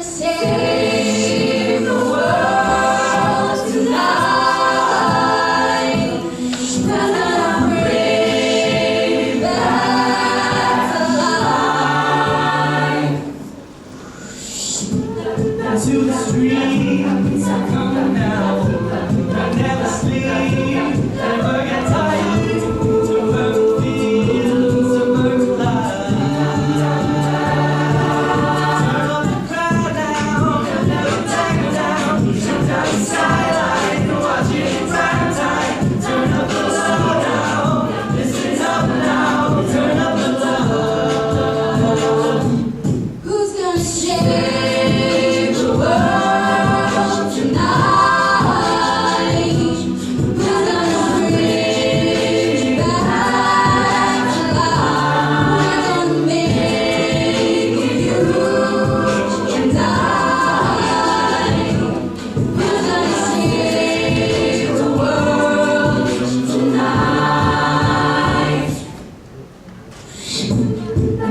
save the world tonight. We're gonna bring back alive. To the streets, come now. Never sleep, never get tired. To work fields, to work life. Turn on the crowd now, never back down. Shut down the skyline, watch it in prime time. Turn up the love now, listen up now. Turn up the love. Who's gonna save the world tonight? Who's gonna bring back alive? We're gonna make it, you and I. Who's gonna save the world tonight?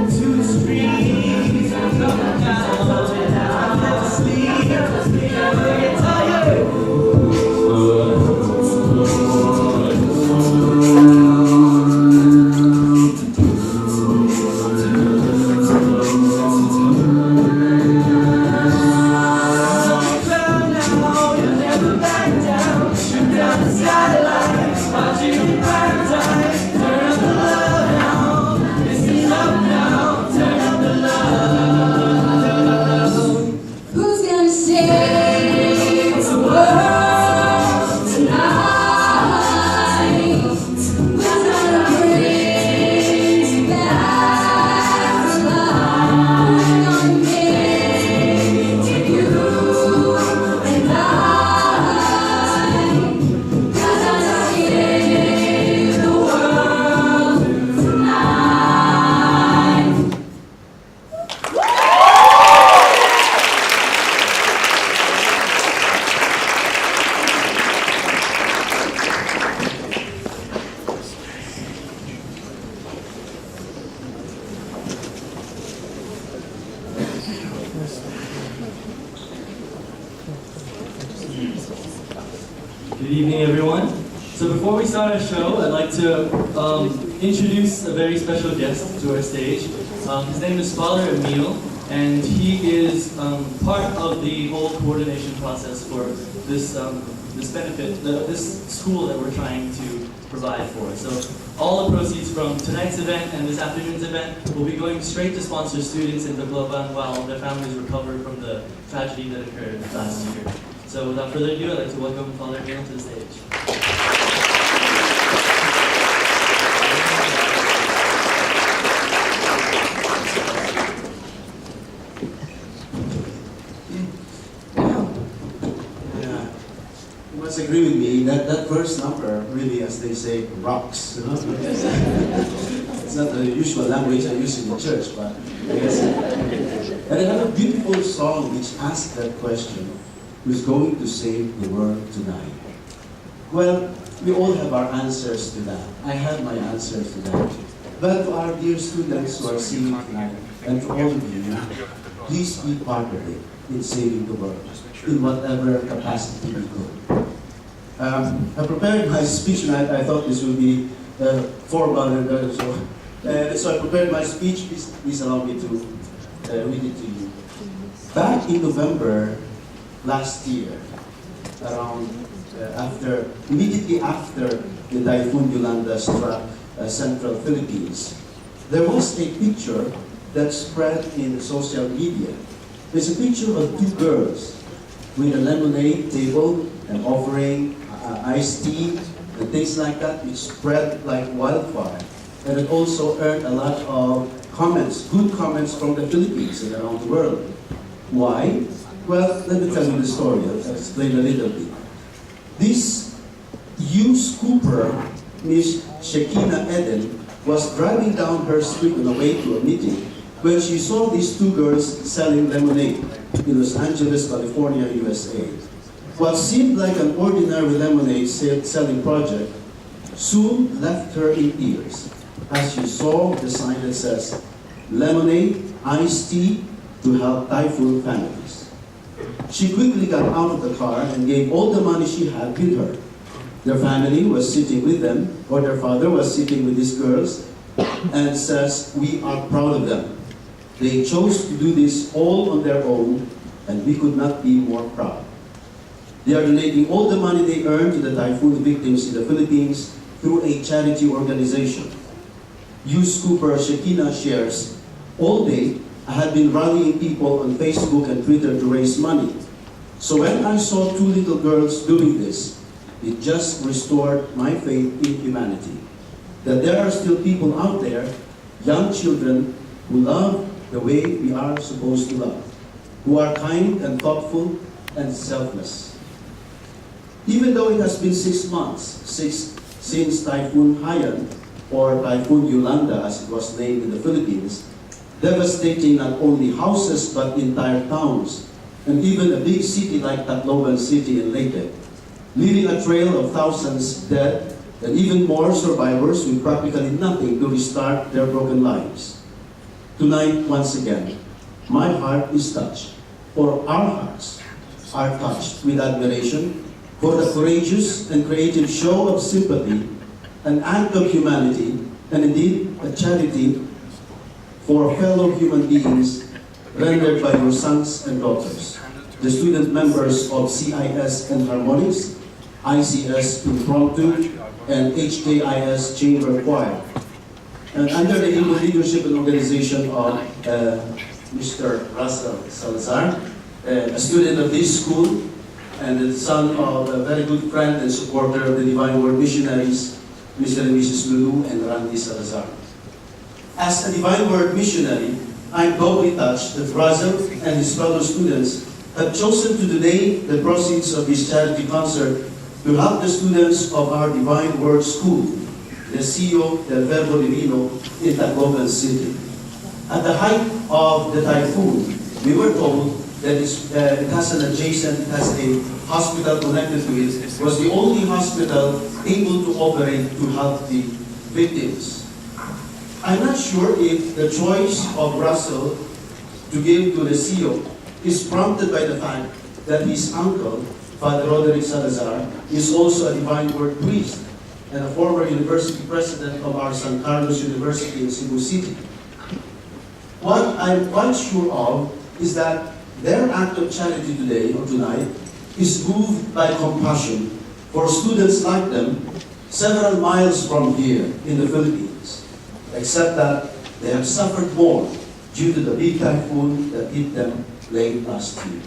To the streets, come down. Never sleep, never get tired. Crowd now, you'll never back down. Shoot down the skyline, watch you in prime time. Turn up the love now, listen up now. Turn up the love. Who's gonna save the world tonight? Who's gonna bring back alive? We're gonna make it, you and I. We're gonna save the world tonight. Good evening, everyone. So before we start our show, I'd like to introduce a very special guest to our stage. His name is Father Emil, and he is part of the whole coordination process for this this school that we're trying to provide for. So all the proceeds from tonight's event and this afternoon's event will be going straight to sponsor students in Tacloban while their families recover from the tragedy that occurred last year. So without further ado, I'd like to welcome Father Emil to the stage. Yeah, you must agree with me that that first number really, as they say, rocks. You know? It's not the usual language I use in the church, but yes. And I have a beautiful song which asks that question: who's going to save the world tonight? Well, we all have our answers to that. I have my answers to that. But to our dear students who are singing tonight, and to all of you, please be part of it in saving the world, in whatever capacity we could. I prepared my speech, and I thought this would be formal, so I prepared my speech. Please allow me to read it to you. Back in November last year, around immediately after the Typhoon Yolanda struck central Philippines, there was a picture that spread in social media. There's a picture of two girls with a lemonade table and offering iced tea and things like that, which spread like wildfire. And it also earned a lot of comments, good comments from the Philippines and around the world. Why? Well, let me tell you the story. I'll explain a little bit. This used Cooper, Miss Shekinah Eden, was driving down her street on the way to a meeting when she saw these two girls selling lemonade in Los Angeles, California, USA. What seemed like an ordinary lemonade selling project soon left her in tears as she saw the sign that says, "Lemonade, iced tea to help typhoon families." She quickly got out of the car and gave all the money she had with her. Their family was sitting with them, or their father was sitting with these girls, and says, "We are proud of them. They chose to do this all on their own, and we could not be more proud." They are donating all the money they earned to the typhoon victims in the Philippines through a charity organization. Youth Scooper Shekinah shares, "All day, I had been rallying people on Facebook and Twitter to raise money. So when I saw two little girls doing this, it just restored my faith in humanity. That there are still people out there, young children, who love the way we are supposed to love, who are kind and thoughtful and selfless." Even though it has been 6 months since Typhoon Haiyan, or Typhoon Yolanda as it was named in the Philippines, devastating not only houses but entire towns, and even a big city like Tacloban City in Leyte, leaving a trail of thousands dead and even more survivors with practically nothing to restart their broken lives. Tonight, once again, my heart is touched, or our hearts are touched with admiration for the courageous and creative show of sympathy, an act of humanity, and indeed a charity for fellow human beings rendered by your sons and daughters, the student members of CIS Enharmonics, ICS Impromtu, and HKIS Chamber Choir. And under the able leadership and organization of Mr. Russell Salazar, a student of this school, and the son of a very good friend and supporter of the Divine Word missionaries, Mr. and Mrs. Lulu and Randy Salazar. As a Divine Word missionary, I am doubly touched that Russell and his fellow students have chosen to donate the proceeds of this charity concert to help the students of our Divine Word School, the CEO del Verbo Divino in Tacloban City. At the height of the typhoon, we were told that it has a hospital connected to it, was the only hospital able to operate to help the victims. I'm not sure if the choice of Russell to give to the CEO is prompted by the fact that his uncle, Father Roderick Salazar, is also a Divine Word priest and a former university president of our San Carlos University in Cebu City. What I'm quite sure of is that their act of charity today or tonight is moved by compassion for students like them several miles from here in the Philippines, except that they have suffered more due to the big typhoon that hit them late last year.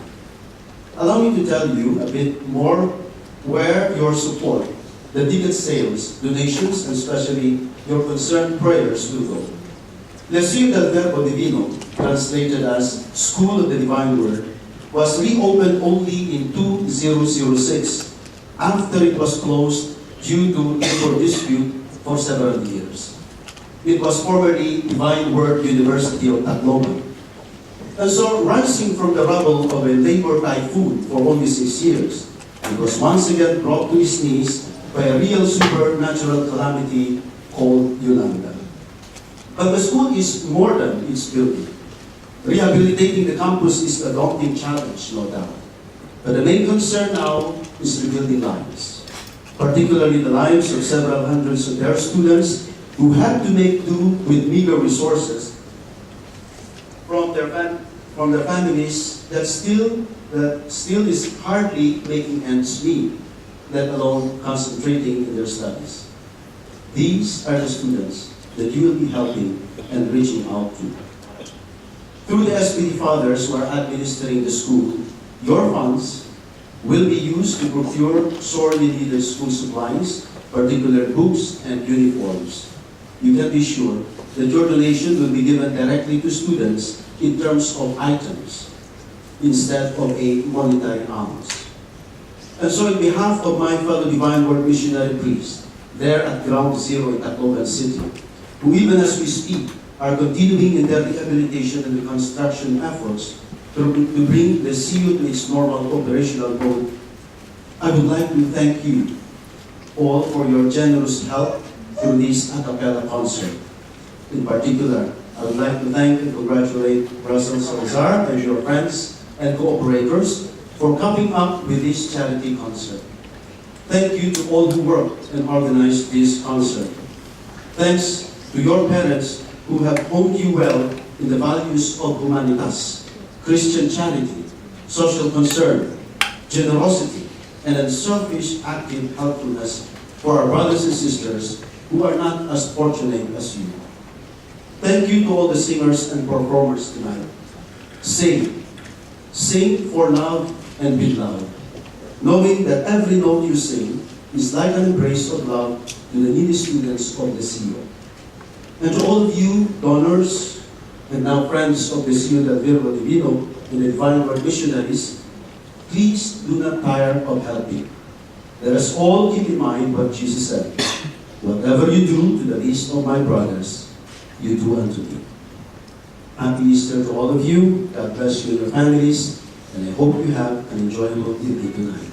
Allow me to tell you a bit more where your support, the ticket sales, donations, and especially your concerned prayers will go. The Lección del Verbo Divino, translated as School of the Divine Word, was reopened only in 2006 after it was closed due to labor dispute for several years. It was formerly Divine Word University of Tacloban. And so, rising from the rubble of a labor typhoon for only 6 years, it was once again brought to its knees by a real supernatural calamity called Yolanda. But the school is more than its building. Rehabilitating the campus is a daunting challenge, no doubt. But the main concern now is rebuilding lives, particularly the lives of several hundreds of their students who had to make do with meager resources from their families that still is hardly making ends meet, let alone concentrating in their studies. These are the students that you will be helping and reaching out to. Through the SPD fathers who are administering the school, your funds will be used to procure sorely needed school supplies, particular books and uniforms. You can be sure that your donation will be given directly to students in terms of items instead of a monetary alms. And so in behalf of my fellow Divine Word missionary priests there at Ground Zero in Tacloban City, who even as we speak are continuing in their rehabilitation and reconstruction efforts to bring the CU to its normal operational mode, I would like to thank you all for your generous help through this a cappella concert. In particular, I would like to thank and congratulate Russell Salazar and your friends and cooperators for coming up with this charity concert. Thank you to all who worked and organized this concert. Thanks to your parents who have honed you well in the values of humanitas, Christian charity, social concern, generosity, and unselfish active helpfulness for our brothers and sisters who are not as fortunate as you. Thank you to all the singers and performers tonight. Sing. Sing for love and be loved, knowing that every note you sing is like an embrace of love to the needy students of the CIO. And to all of you donors and now friends of the CIO del Verbo Divino and the Divine Word missionaries, please do not tire of helping. Let us all keep in mind what Jesus said. Whatever you do to the least of my brothers, you do unto me. Happy Easter to all of you. God bless you and your families. And I hope you have an enjoyable evening tonight.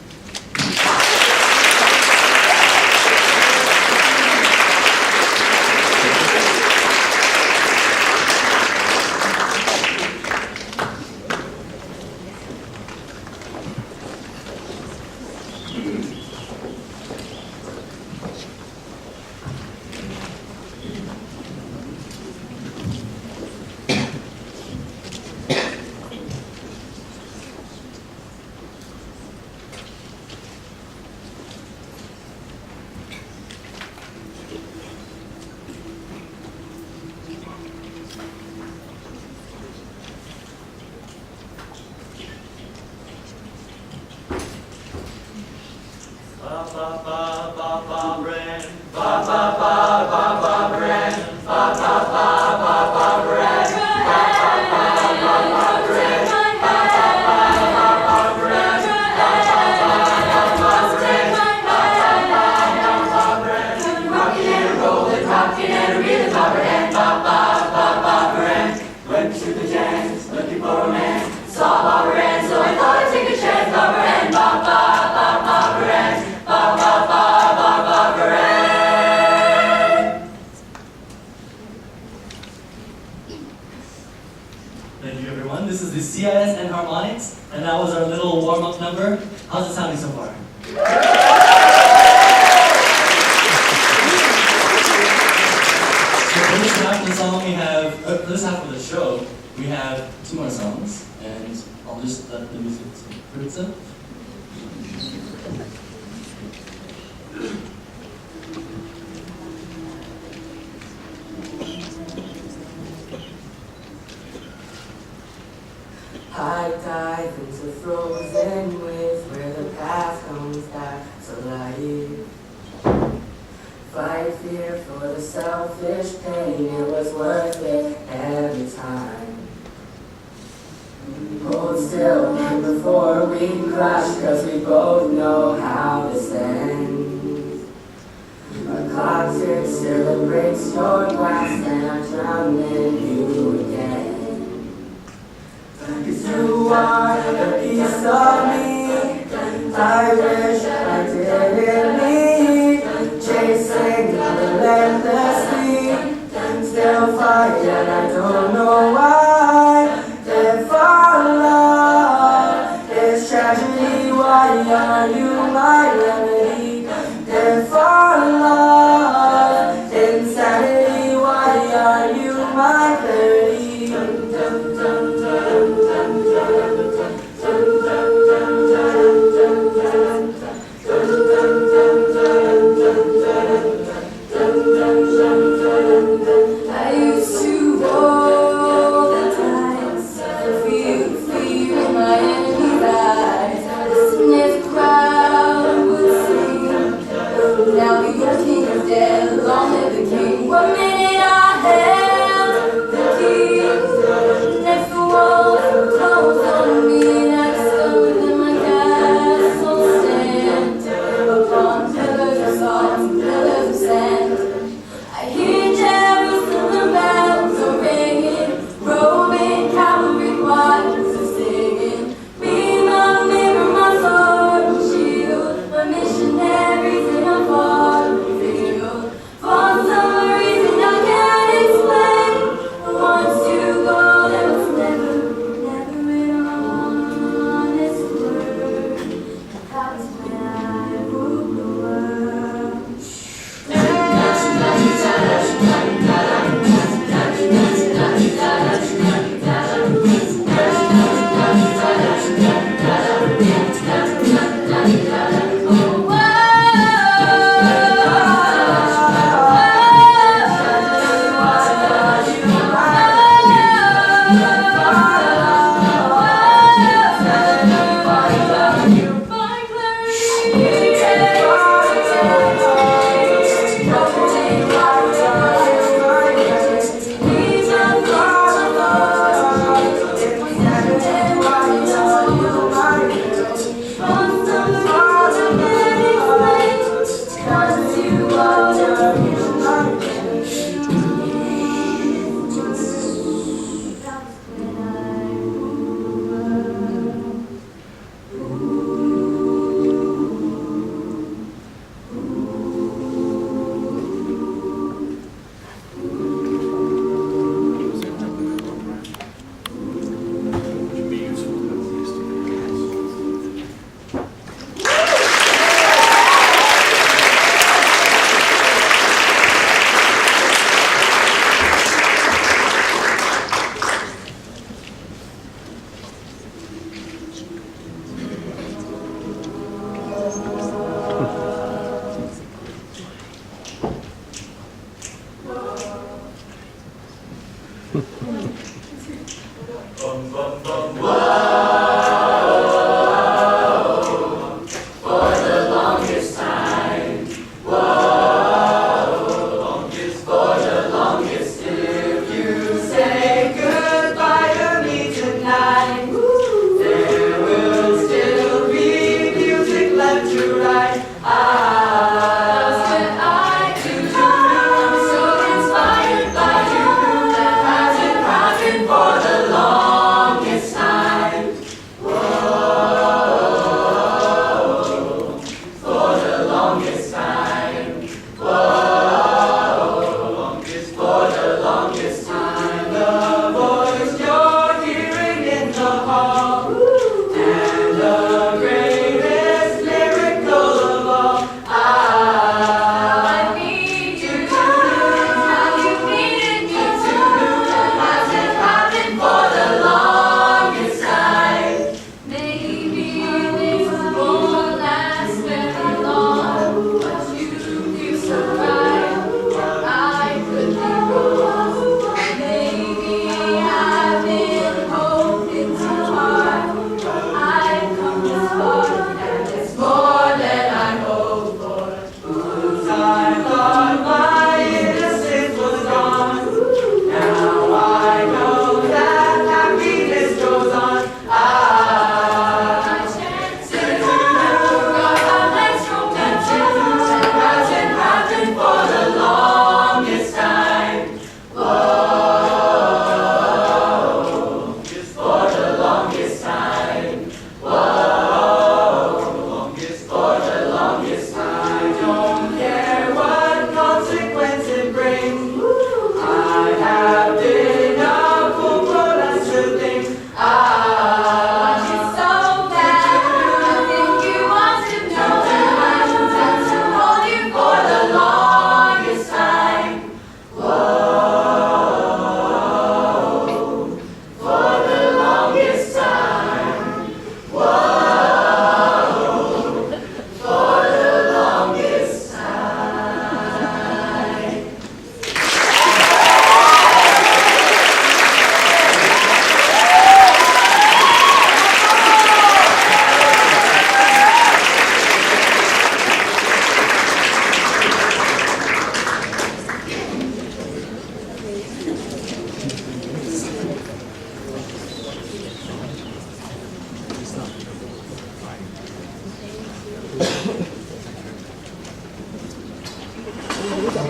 Thank you, everyone. This is the CIS Enharmonics, and that was our little warm-up number. How's it sounding so far? So for this half of the song, for this half of the show, we have 2 more songs, and I'll just let the music speak for itself. I dive into frozen waves where the past comes back to life. Fight fear for the selfish pain, it was worth it every time. Hold still before we crash, cause we both know how this ends. A clock ticks till it breaks your glass, and I drown in you again. You are a piece of me, I wish I didn't leave, chasing relentlessly, still fight and I don't know why. If our love is tragedy, why are you my remedy? If our love is insanity, why are you my clarity? I used to roll the dice, feel fear in my enemy's eyes, listen if cry.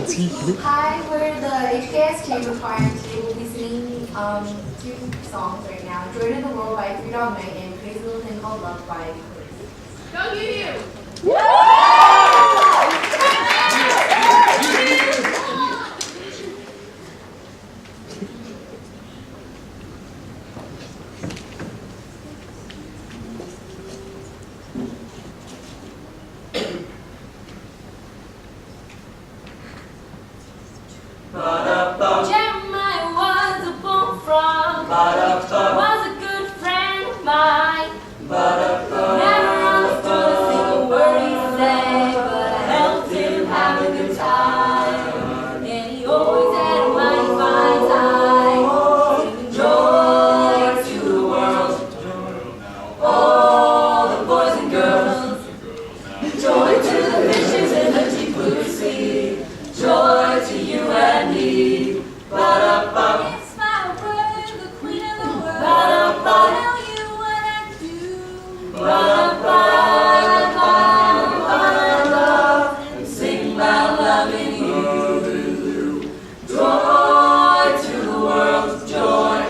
Hi, we're the HKIS Chamber Choir, and today we'll be singing two songs right now. Joy to the World by Three Dog Night and Crazy Little Thing Called Love by CIS. Go you! Jeremiah was a bullfrog, was a good friend of mine. Never understood a single word he said, but I helped him have a good time. And he always had a mighty fine time, singing joy to the world, all the boys and girls. Joy to the fishes in the deep blue sea, joy to you and me. Ba-da-ba. It's my word, the queen of the world. Ba-da-ba. Tell you what I do. Ba-da-ba. And sing about loving you. Joy to the world, joy.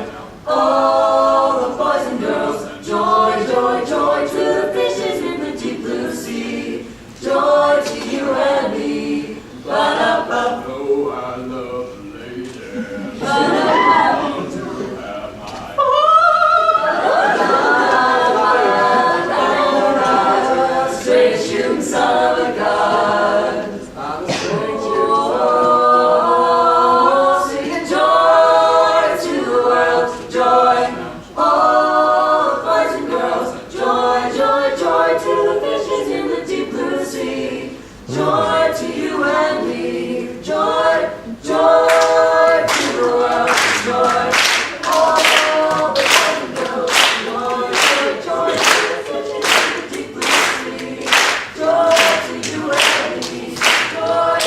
All the boys and girls. Joy, joy, joy to the fishes in the deep blue sea. Joy to you and me. Ba-da-ba. Oh, I love the lady. Straight shooting son of a gun. Singing joy to the world, joy. All the boys and girls, joy, joy, joy to the fishes in the deep blue sea. Joy to you and me, joy, joy to the world, joy. All the boys and girls, joy, joy, joy to the fishes in the deep blue sea. Joy to you and me, joy,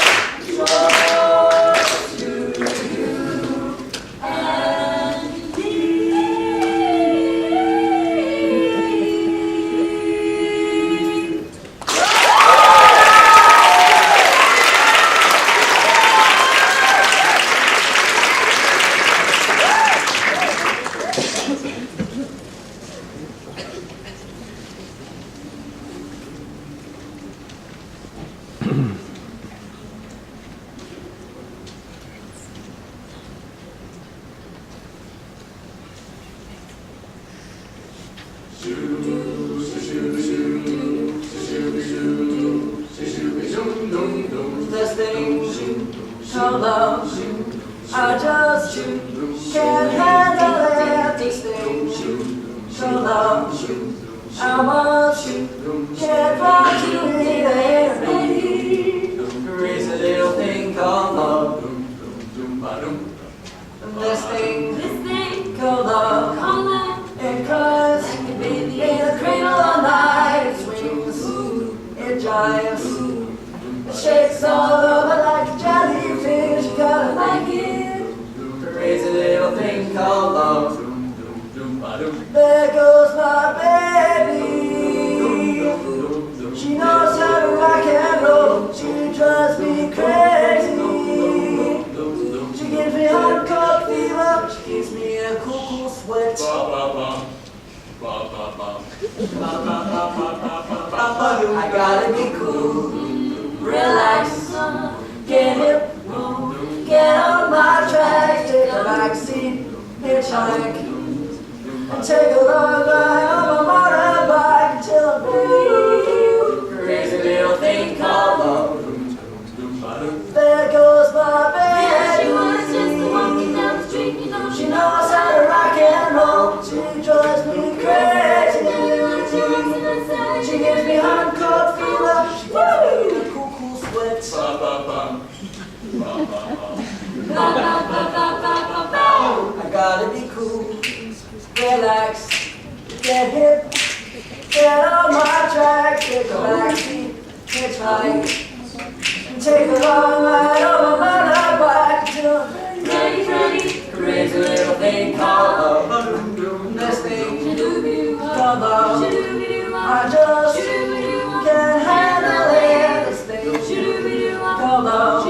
joy to you and me. This thing called love, I just can't handle it. This thing called love, I want you, can't find you in it. Crazy little thing called love. This thing called love, it cries in a cradle all night. It swings, it jives. It shakes all over like a jellyfish, you gotta like it. Crazy little thing called love. There goes my baby. She knows how to rock and roll. She drives me crazy. She gives me hardcore fever. She gives me a cool sweat. I gotta be cool. Relax, get hip, get on my track, take a backseat, hitchhike, and take a long ride on my motorbike until I'm free. Crazy little thing called love. There goes my baby. Yeah, she was just walking down the street, you know. She knows how to rock and roll. She drives me crazy. She gives me hardcore fever. She gives me a cool sweat. I gotta be cool, relax, get hip, get on my track, take a backseat, hitchhike, and take a long ride on my motorbike until I'm ready. Crazy little thing called love. This thing called love. I just can't handle it. This thing called love.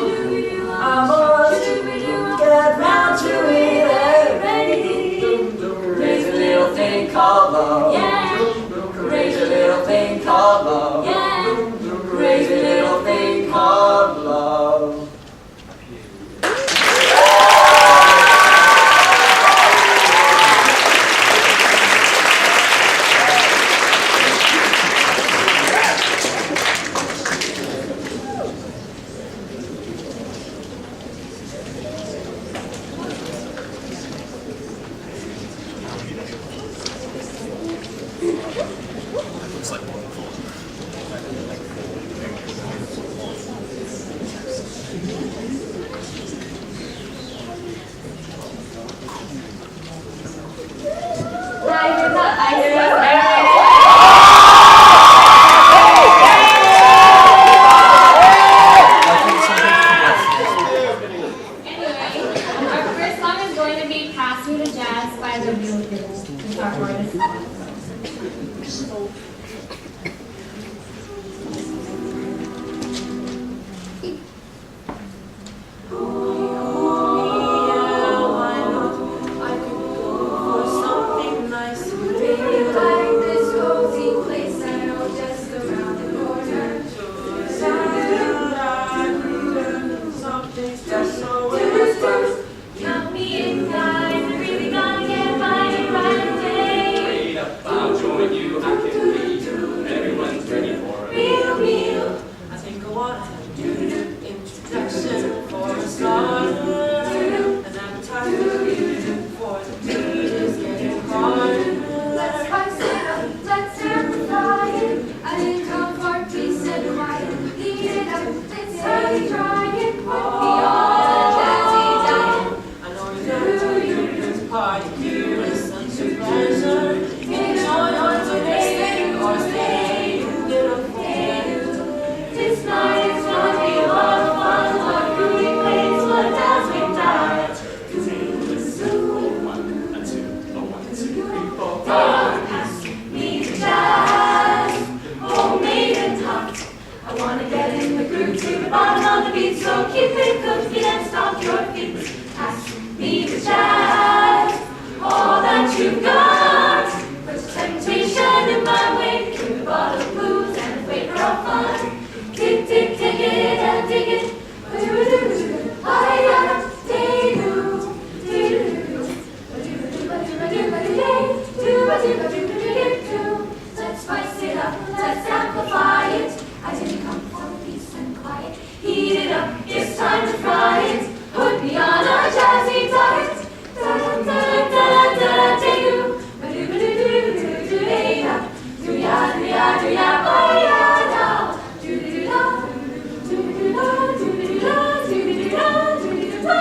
Our first song is going to be Pass Me the Jazz by the Real Girls. Guitar artist. Baby, like this cozy place I know just around the corner. Count me in, guys. We're really gonna get by right away. Wait up, I'll join you. I can lead you. Everyone's ready for it. Real. I think I want to do the introduction for a start. An appetite for the beat is getting hard. Let's spice it up, let's amplify it. I didn't come for peace and quiet. Heat it up, let's hurry, try it. Put me on a jazzy diet. I know you're gonna do this party here with such a pleasure. Enjoy or to stay or stay. You get a This night is gonna be a lot of fun. What Rudy plays, what does we die? Pass me the jazz, homemade and hot. I wanna get in the groove to the bottom of the beat, so keep it cooking and stomp your feet. Pass me the jazz, all that you've got. Put temptation in my way, with a bottle of booze and a flavor of fun. Tick, tick, tick it and dig it. Let's spice it up, let's amplify it. I didn't come for peace and quiet. Heat it up, it's time to fry it. Put me on a jazzy diet. Da da da da da da do. Ba do ba do do do do do ya. Do ya do ya do ya ba ya da. Do do da do do da do do da do do da do do da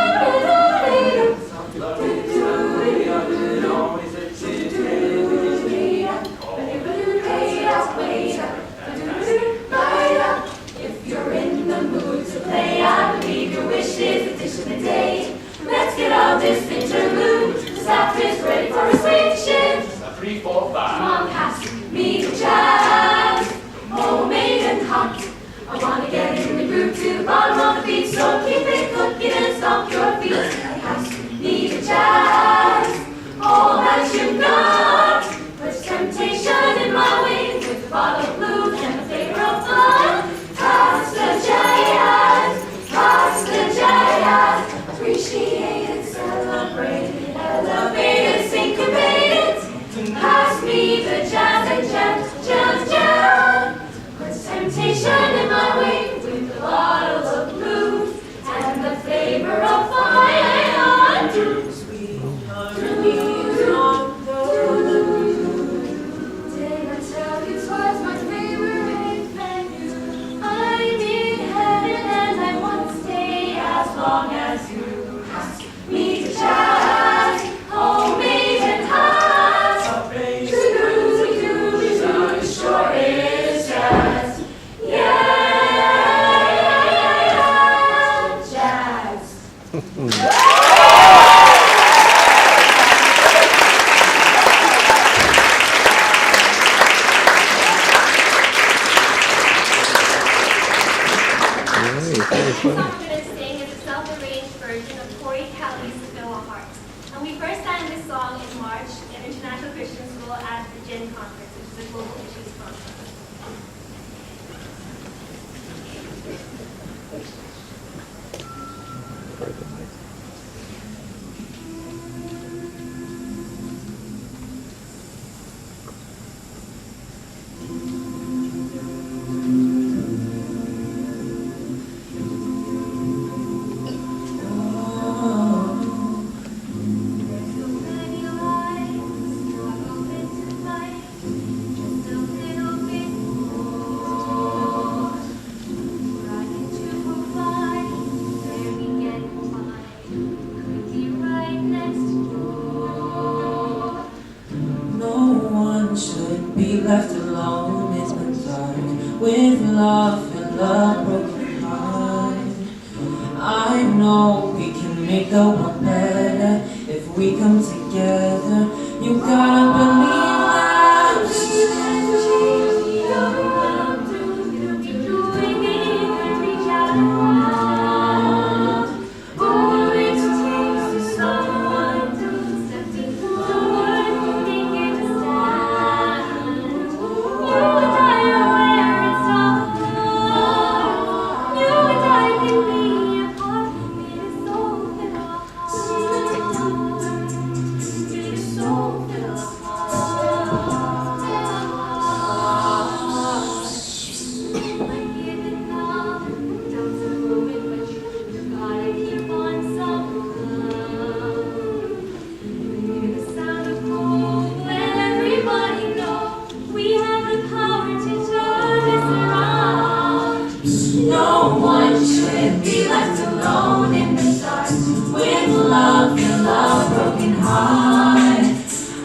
If you're in the mood to play, I believe your wish is the dish of the day. Let's get out this interlude. The staff is ready for a swing shift. 3, 4, 5. Come on, pass me the jazz, homemade and hot. I wanna get in the groove to the bottom of the beat, so keep it cooking and stomp your feet. Pass me the jazz, all that you've got. Put temptation in my way with a bottle of blues and a flavor of fun. Pass the jazz, appreciate it, celebrate it, elevate it, syncopate it. Pass me the jazz and jam. Put temptation in my way with a bottle of blues and the flavor of fun. Did I tell you twice my favorite venue? I'm in heaven and I want to stay as long as you. Pass me the jazz, homemade and hot. It sure is jazz. Jazz. Very The song we're going to sing is a self-arranged version of Corey Kelly's Noah Heart. And we first sang this song in March in International Christian School at the GIN Conference, which is a global issues conference. left alone in the dark with love and a broken heart. I know we can make the world better if we come together. You gotta believe that we can change the world. You'll be doing it and reach out and love. All it takes is someone to step forward and make it a stand. You and I are where it's all. You and I can be a part. It is so fill our hearts. It is so fill our hearts. Like giving up, down to moving, but you gotta keep on somehow. Hear the sound of hope, let everybody know we have the power to turn this around. No one should be left alone in the dark with love and a broken heart.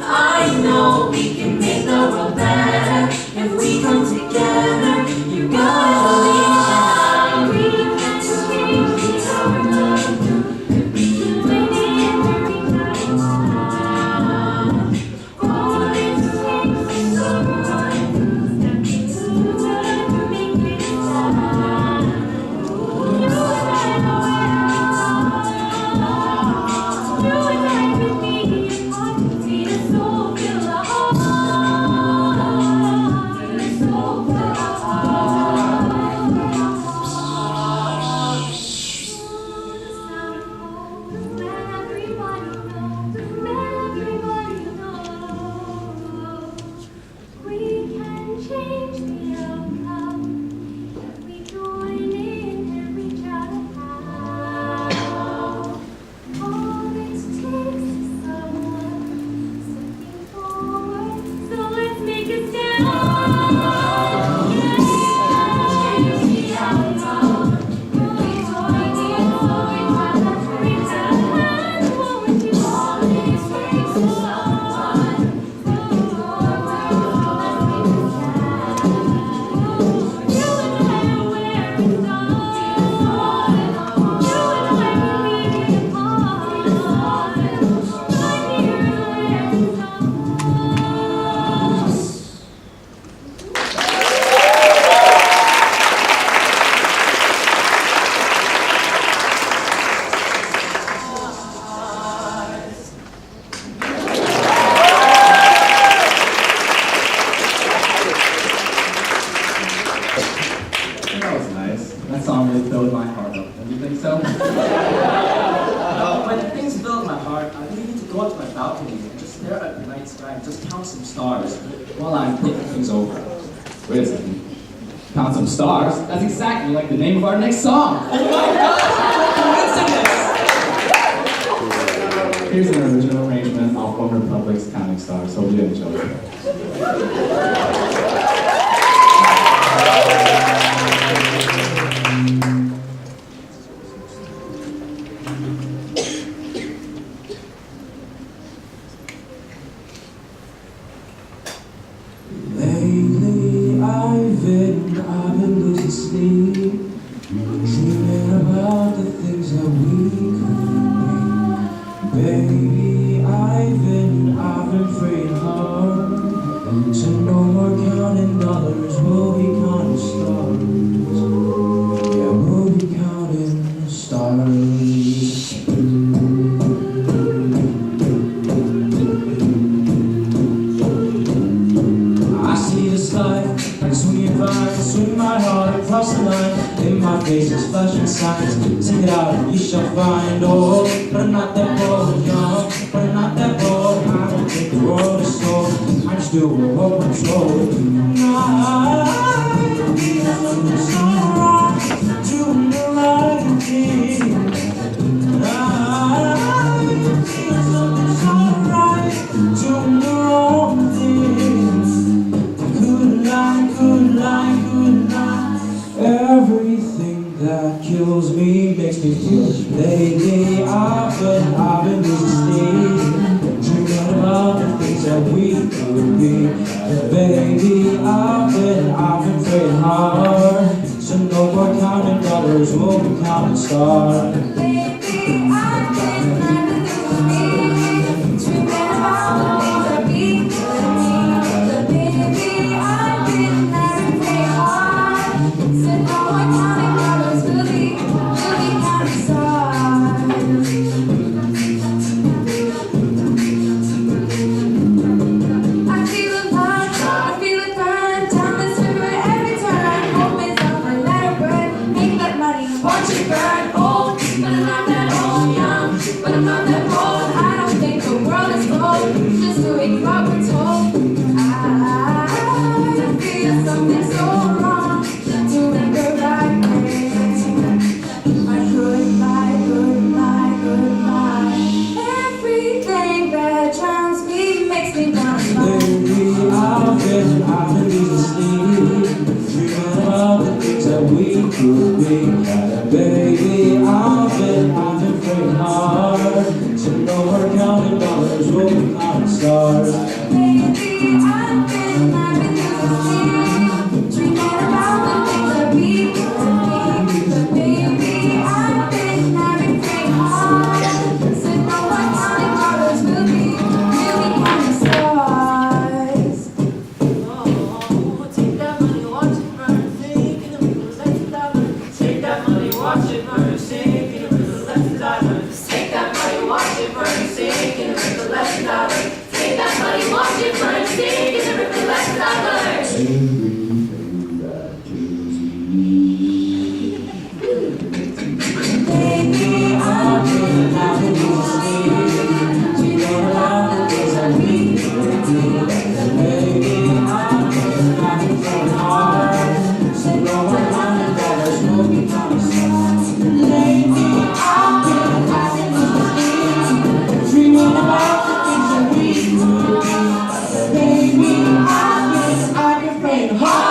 I know we can make the world better if we come together. You gotta believe that We can change the world. You'll be doing it and reach out and love. All it takes is someone to step forward to make it a stand. You and I know where it's all. You and I can be a part. Feel the soul fill our heart. Feel the soul fill our heart. The sound of hope, let everybody know. Let everybody know. We can change the outcome if we join in and reach out a hand. All it takes is someone stepping forward, so let's make a stand. Change the outcome if we join in, so reach out a hand. Won't you? All it takes is someone stepping forward, so let's make a stand. You and I are where it's all. You and I can be a part. Right here is where it's all. That was nice. That song really filled my heart up. Don't you think so? When things fill my heart, I really need to go up to my balcony and just stare at the night sky and just count some stars while I'm thinking things over. Wait a second. Count some stars? That's exactly like the name of our next song. Oh my gosh! Here's an original arrangement of One Republic's Counting Stars. Hope you enjoy it. Lately I've been losing sleep, dreaming about the things that we could be. Baby, I've been praying hard to no more counting dollars, we'll be counting stars. Yeah, we'll be counting stars. I see this life like swinging vines, swing my heart across the line. In my face is flashing signs, sing it out, you shall find. Oh, but I'm not that bold, no, but I'm not that bold. I don't think the world is sold, I just do what we're told. It's alright, doing the right thing. It's alright, doing the wrong thing. Couldn't lie. Everything that kills me makes me feel. Lately I've been losing sleep, dreaming about the things that we could be. Baby, I've been praying hard. So no more counting dollars, we'll be counting stars. Lately I've been driving through the streets, dreaming about the things that be good to me. Lately I've been praying hard. Said no more counting dollars, we'll be counting stars. I feel it burn, time is river every turn. Hope is up and let it burn, make that money, watch it burn. Old, but I'm not that old, young, but I'm not that bold. I don't think the world is gold, just doing what we're told. I feel something so wrong, doing the right thing. I goodbye, goodbye, goodbye. Everything that drowns me makes me wanna smile. Lately I've been losing sleep, dreaming about the things that we could be. Baby, I've been praying hard. So no more counting dollars, we'll be counting stars. Lately I've been through the streets, dreaming about the things that we could be. But baby, I've been praying hard. Said no more counting dollars, we'll be counting stars. Oh, take that money, watch it burn, sink in the river, let it dive. Take that money, watch it burn, sink in the river, let it dive. Take that money, watch it burn, sink in the river, let it dive. Take that money, watch it burn, sink in the river, let it dive. Lately I've been losing sleep, dreaming about the things that we could be. Baby, I've been praying hard. So no more counting dollars, we'll be counting stars. Lately I've been losing sleep, dreaming about the things that we could be. Baby, I've been praying hard.